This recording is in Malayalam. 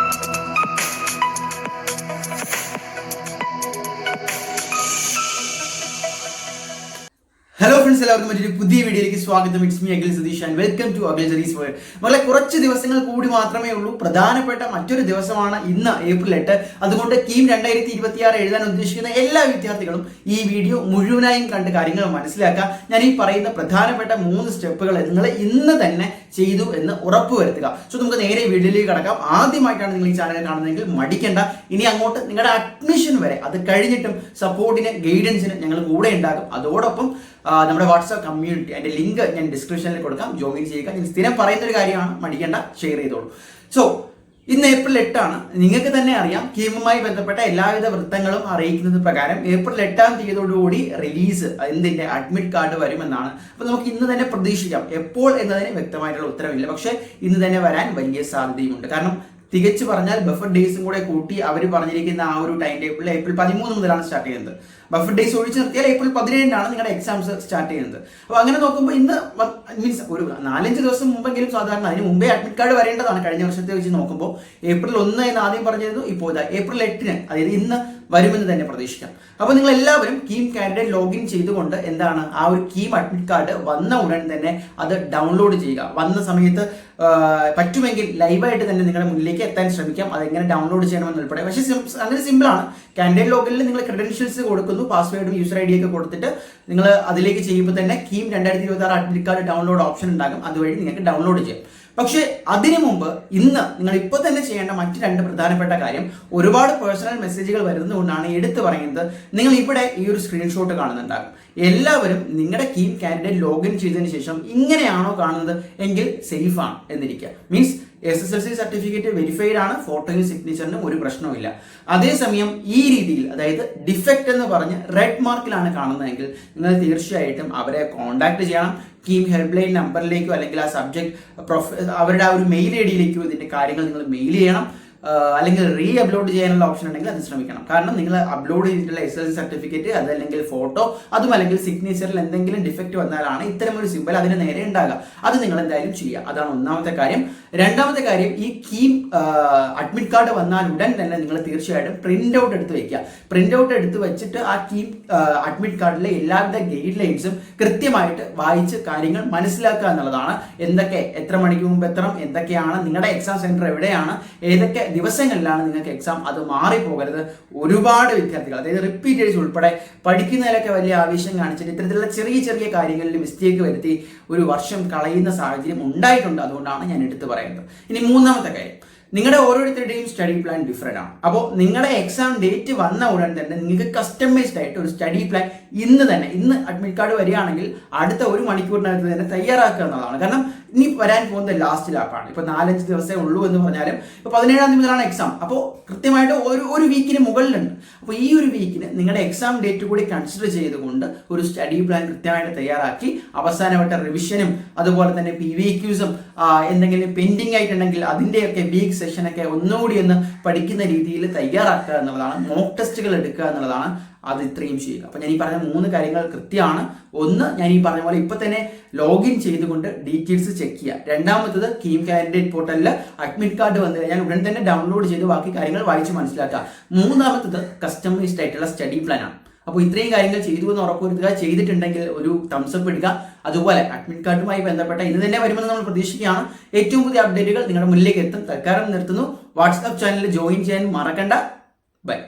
ഹലോ ഫ്രണ്ട്സ്, എല്ലാവർക്കും മറ്റൊരു പുതിയ വീഡിയോയിലേക്ക് സ്വാഗതം. It's me Akhil Satheesh and welcome to Akhil Satheesh world. നമ്മളെ കുറച്ച് ദിവസങ്ങൾ കൂടി മാത്രമേ ഉള്ളൂ. പ്രധാനപ്പെട്ട മറ്റൊരു ദിവസമാണ് ഇന്ന്, ഏപ്രിൽ 8. അതുകൊണ്ട് കീം 2026 എഴുതാൻ ഉദ്ദേശിക്കുന്ന എല്ലാ വിദ്യാർത്ഥികളും ഈ വീഡിയോ മുഴുവനായും കണ്ട് കാര്യങ്ങൾ മനസ്സിലാക്കുക. ഞാൻ ഈ പറയുന്ന പ്രധാനപ്പെട്ട 3 സ്റ്റെപ്പുകൾ നിങ്ങൾ ഇന്ന് തന്നെ ചെയ്തു എന്ന് ഉറപ്പുവരുത്തുക. സോ നമുക്ക് നേരെ വീഡിയോയിലേക്ക് കടക്കാം. ആദ്യമായിട്ടാണ് നിങ്ങൾ ഈ ചാനൽ കാണുന്നതെങ്കിൽ മടിക്കേണ്ട. ഇനി അങ്ങോട്ട് നിങ്ങളുടെ അഡ്മിഷൻ വരെ, അത് കഴിഞ്ഞിട്ടും സപ്പോർട്ടിന് ഗൈഡൻസിന് ഞങ്ങൾ കൂടെ ഉണ്ടാകും. അതോടൊപ്പം നമ്മുടെ വാട്സാപ്പ് കമ്മ്യൂണിറ്റി, അതിന്റെ ലിങ്ക് ഞാൻ ഡിസ്ക്രിപ്ഷനിൽ കൊടുക്കാം, ജോയിൻ ചെയ്യുക. ഞാൻ സ്ഥിരം പറയുന്ന ഒരു കാര്യമാണ്, മടിക്കേണ്ട, ഷെയർ ചെയ്തോളൂ. സോ ഇന്ന് ഏപ്രിൽ 8. നിങ്ങൾക്ക് തന്നെ അറിയാം, കീമുമായി ബന്ധപ്പെട്ട എല്ലാവിധ വൃത്തങ്ങളും അറിയിക്കുന്നത് പ്രകാരം ഏപ്രിൽ 8 തീയതിയോടുകൂടി റിലീസ് എന്തിന്റെ അഡ്മിറ്റ് കാർഡ് വരുമെന്നാണ്. അപ്പൊ നമുക്ക് ഇന്ന് തന്നെ പ്രതീക്ഷിക്കാം. എപ്പോൾ എന്നതിന് വ്യക്തമായിട്ടുള്ള ഉത്തരവില്ല, പക്ഷെ ഇന്ന് തന്നെ വരാൻ വലിയ സാധ്യതയുണ്ട്. കാരണം തികച്ചു പറഞ്ഞാൽ ബഫർ ഡേയ്സും കൂടെ കൂട്ടി അവർ പറഞ്ഞിരിക്കുന്ന ആ ഒരു ടൈം ടേബിളിൽ ഏപ്രിൽ 13 മുതലാണ് സ്റ്റാർട്ട് ചെയ്യുന്നത്. ബഫർ ഡേയ്സ് ഒഴിച്ചു നിർത്തിയാൽ ഏപ്രിൽ 17 നിങ്ങളുടെ എക്സാംസ് സ്റ്റാർട്ട് ചെയ്യുന്നത്. അപ്പോൾ അങ്ങനെ നോക്കുമ്പോൾ ഇന്ന് മീൻസ് ഒരു 4-5 ദിവസം മുമ്പെങ്കിലും സാധാരണ അതിന് മുമ്പേ അഡ്മിറ്റ് കാർഡ് വരേണ്ടതാണ്. കഴിഞ്ഞ വർഷത്തെ വെച്ച് നോക്കുമ്പോൾ ഏപ്രിൽ 1 എന്ന് ആദ്യം പറഞ്ഞിരുന്നു, ഇപ്പോൾ ഏപ്രിൽ 8 അതായത് ഇന്ന് വരുമെന്ന് തന്നെ പ്രതീക്ഷിക്കാം. അപ്പോൾ നിങ്ങൾ എല്ലാവരും കീം കാൻഡിഡേറ്റ് ലോഗിൻ ചെയ്തുകൊണ്ട് എന്താണ് ആ ഒരു കീം അഡ്മിറ്റ് കാർഡ് വന്ന ഉടൻ തന്നെ അത് ഡൗൺലോഡ് ചെയ്യുക. വന്ന സമയത്ത് പറ്റുമെങ്കിൽ ലൈവായിട്ട് തന്നെ നിങ്ങളുടെ മുന്നിലേക്ക് എത്താൻ ശ്രമിക്കാം. അതെങ്ങനെ ഡൗൺലോഡ് ചെയ്യണമെന്ന് ഉൾപ്പെടെ. പക്ഷേ അങ്ങനെ സിമ്പിളാണ്. കാൻഡിഡേറ്റ് ലോഗിനിൽ നിങ്ങൾ ക്രെഡൻഷ്യൽസ് കൊടുക്കുന്നു, പാസ്വേഡും യൂസർ ID ഒക്കെ കൊടുത്തിട്ട് നിങ്ങൾ അതിലേക്ക് ചെയ്യുമ്പോൾ തന്നെ KEAM 2026 admit card download option ഉണ്ടാകും. അതുവഴി നിങ്ങൾക്ക് ഡൗൺലോഡ് ചെയ്യാം. പക്ഷേ അതിനു മുമ്പ് ഇന്ന് നിങ്ങൾ ഇപ്പോൾ തന്നെ ചെയ്യേണ്ട മറ്റ് 2 പ്രധാനപ്പെട്ട കാര്യം, ഒരുപാട് പേഴ്സണൽ മെസ്സേജുകൾ വരുന്നതുകൊണ്ടാണ് എടുത്തു പറയുന്നത്. നിങ്ങൾ ഇവിടെ ഈ ഒരു സ്ക്രീൻഷോട്ട് കാണുന്നുണ്ടാകും. എല്ലാവരും നിങ്ങളുടെ കീം കാൻഡിഡേറ്റ് ലോഗിൻ ചെയ്തതിന് ശേഷം ഇങ്ങനെയാണോ കാണുന്നത് എങ്കിൽ സേഫ് ആണ് എന്നിരിക്കുക. മീൻസ് SSLC സർട്ടിഫിക്കറ്റ് വെരിഫൈഡ് ആണ്, ഫോട്ടോയും സിഗ്നേച്ചറിനും ഒരു പ്രശ്നവുമില്ല. അതേസമയം ഈ രീതിയിൽ, അതായത് ഡിഫക്റ്റ് എന്ന് പറഞ്ഞ് റെഡ് മാർക്കിലാണ് കാണുന്നതെങ്കിൽ നിങ്ങൾ തീർച്ചയായിട്ടും അവരെ കോൺടാക്ട് ചെയ്യണം. കീം ഹെൽപ്പ് ലൈൻ നമ്പറിലേക്കോ അല്ലെങ്കിൽ ആ സബ്ജക്ട് അവരുടെ ആ ഒരു മെയിൽ ID-യിലേക്കോ ഇതിന്റെ കാര്യങ്ങൾ നിങ്ങൾ മെയിൽ ചെയ്യണം. അല്ലെങ്കിൽ അപ്ലോഡ് ചെയ്യാനുള്ള ഓപ്ഷൻ ഉണ്ടെങ്കിൽ അത് ശ്രമിക്കണം. കാരണം നിങ്ങൾ അപ്ലോഡ് ചെയ്തിട്ടുള്ള SSLC സർട്ടിഫിക്കറ്റ്, അതല്ലെങ്കിൽ ഫോട്ടോ, അതും അല്ലെങ്കിൽ സിഗ്നേച്ചറിൽ എന്തെങ്കിലും ഡിഫക്റ്റ് വന്നാലാണ് ഇത്തരം ഒരു സിമ്പൽ അതിന് നേരെ ഉണ്ടാകുക. അത് നിങ്ങൾ എന്തായാലും ചെയ്യുക. അതാണ് ഒന്നാമത്തെ കാര്യം. രണ്ടാമത്തെ കാര്യം, ഈ കീം അഡ്മിറ്റ് കാർഡ് വന്നാൽ ഉടൻ തന്നെ നിങ്ങൾ തീർച്ചയായിട്ടും പ്രിന്റ് ഔട്ട് എടുത്ത് വെക്കുക. പ്രിന്റ് ഔട്ട് എടുത്ത് വെച്ചിട്ട് ആ കീം അഡ്മിറ്റ് കാർഡിലെ എല്ലാവരുടെ ഗൈഡ് ലൈൻസും കൃത്യമായിട്ട് വായിച്ച് കാര്യങ്ങൾ മനസ്സിലാക്കുക എന്നുള്ളതാണ്. എന്തൊക്കെ, എത്ര മണിക്ക് മുമ്പ് എത്തണം, എന്തൊക്കെയാണ് നിങ്ങളുടെ എക്സാം സെന്റർ എവിടെയാണ്, ഏതൊക്കെ ദിവസങ്ങളിലാണ് നിങ്ങൾക്ക് എക്സാം, അത് മാറിപ്പോകരുത്. ഒരുപാട് വിദ്യാർത്ഥികൾ, അതായത് റിപ്പീറ്റേഴ്സ് ഉൾപ്പെടെ പഠിക്കുന്നതിലൊക്കെ വലിയ ആവേശം കാണിച്ചിട്ട് ഇത്തരത്തിലുള്ള ചെറിയ ചെറിയ കാര്യങ്ങളിൽ മിസ്റ്റേക്ക് വരുത്തി ഒരു വർഷം കളയുന്ന സാഹചര്യം ഉണ്ടായിട്ടുണ്ട്. അതുകൊണ്ടാണ് ഞാൻ എടുത്തു പറയുന്നത്. ഇനി മൂന്നാമത്തെ കാര്യം, നിങ്ങളുടെ ഓരോരുത്തരുടെയും സ്റ്റഡി പ്ലാൻ ഡിഫറെൻ്റ് ആണ്. അപ്പോൾ നിങ്ങളുടെ എക്സാം ഡേറ്റ് വന്ന ഉടൻ തന്നെ നിങ്ങൾക്ക് കസ്റ്റമൈസ്ഡ് ആയിട്ട് ഒരു സ്റ്റഡി പ്ലാൻ ഇന്ന് അഡ്മിറ്റ് കാർഡ് വരികയാണെങ്കിൽ അടുത്ത 1 മണിക്കൂറിനകത്ത് തന്നെ തയ്യാറാക്കുക എന്നതാണ്. കാരണം ഇനി വരാൻ പോകുന്നത് ലാസ്റ്റ് ലാപ്പാണ്. ഇപ്പോൾ 4-5 ദിവസമേ ഉള്ളൂ എന്ന് പറഞ്ഞാലും ഇപ്പോൾ 17 മുതലാണ് എക്സാം. അപ്പോൾ കൃത്യമായിട്ട് ഒരു വീക്കിന് മുകളിലുണ്ട്. അപ്പോൾ ഈ ഒരു വീക്കിന് നിങ്ങളുടെ എക്സാം ഡേറ്റ് കൂടി കൺസിഡർ ചെയ്തുകൊണ്ട് ഒരു സ്റ്റഡി പ്ലാൻ കൃത്യമായിട്ട് തയ്യാറാക്കി അവസാനവട്ട റിവിഷനും അതുപോലെ തന്നെ PVQസും എന്തെങ്കിലും പെൻഡിങ് ആയിട്ടുണ്ടെങ്കിൽ അതിൻ്റെയൊക്കെ വീക്ക് സെഷനൊക്കെ ഒന്നുകൂടി ഒന്ന് പഠിക്കുന്ന രീതിയിൽ തയ്യാറാക്കുക എന്നുള്ളതാണ്. മോക്ക് ടെസ്റ്റുകൾ എടുക്കുക എന്നുള്ളതാണ്. അത് ഇത്രയും ചെയ്യുക. അപ്പോൾ ഞാൻ ഈ പറഞ്ഞ 3 കാര്യങ്ങൾ കൃത്യമാണ്. ഒന്ന്, ഞാൻ ഈ പറഞ്ഞ പോലെ ഇപ്പോൾ തന്നെ ലോഗിൻ ചെയ്തുകൊണ്ട് ഡീറ്റെയിൽസ് ചെക്ക് ചെയ്യുക. രണ്ടാമത്തത്, കീം കാൻഡിഡേറ്റ് പോർട്ടലിൽ അഡ്മിറ്റ് കാർഡ് വന്നു കഴിഞ്ഞാൽ ഉടൻ തന്നെ ഡൗൺലോഡ് ചെയ്ത് ബാക്കി കാര്യങ്ങൾ വായിച്ച് മനസ്സിലാക്കുക. മൂന്നാമത്തത്, കസ്റ്റമൈസ്ഡ് ആയിട്ടുള്ള സ്റ്റഡി പ്ലാൻ ആണ്. അപ്പോൾ ഇത്രയും കാര്യങ്ങൾ ചെയ്തു എന്ന് ഉറപ്പുവരുത്തുക. ചെയ്തിട്ടുണ്ടെങ്കിൽ ഒരു തംസപ്പ് ഇടുക. അതുപോലെ അഡ്മിറ്റ് കാർഡുമായി ബന്ധപ്പെട്ട ഇന്ന് തന്നെ വരുമെന്ന് നമ്മൾ പ്രതീക്ഷിക്കുകയാണ്. ഏറ്റവും പുതിയ അപ്ഡേറ്റുകൾ നിങ്ങളുടെ മുന്നിലേക്ക് എത്തും. തൽക്കാലം നിർത്തുന്നു. വാട്സ്ആപ്പ് ചാനലിൽ ജോയിൻ ചെയ്യാൻ മറക്കണ്ട. ബൈ.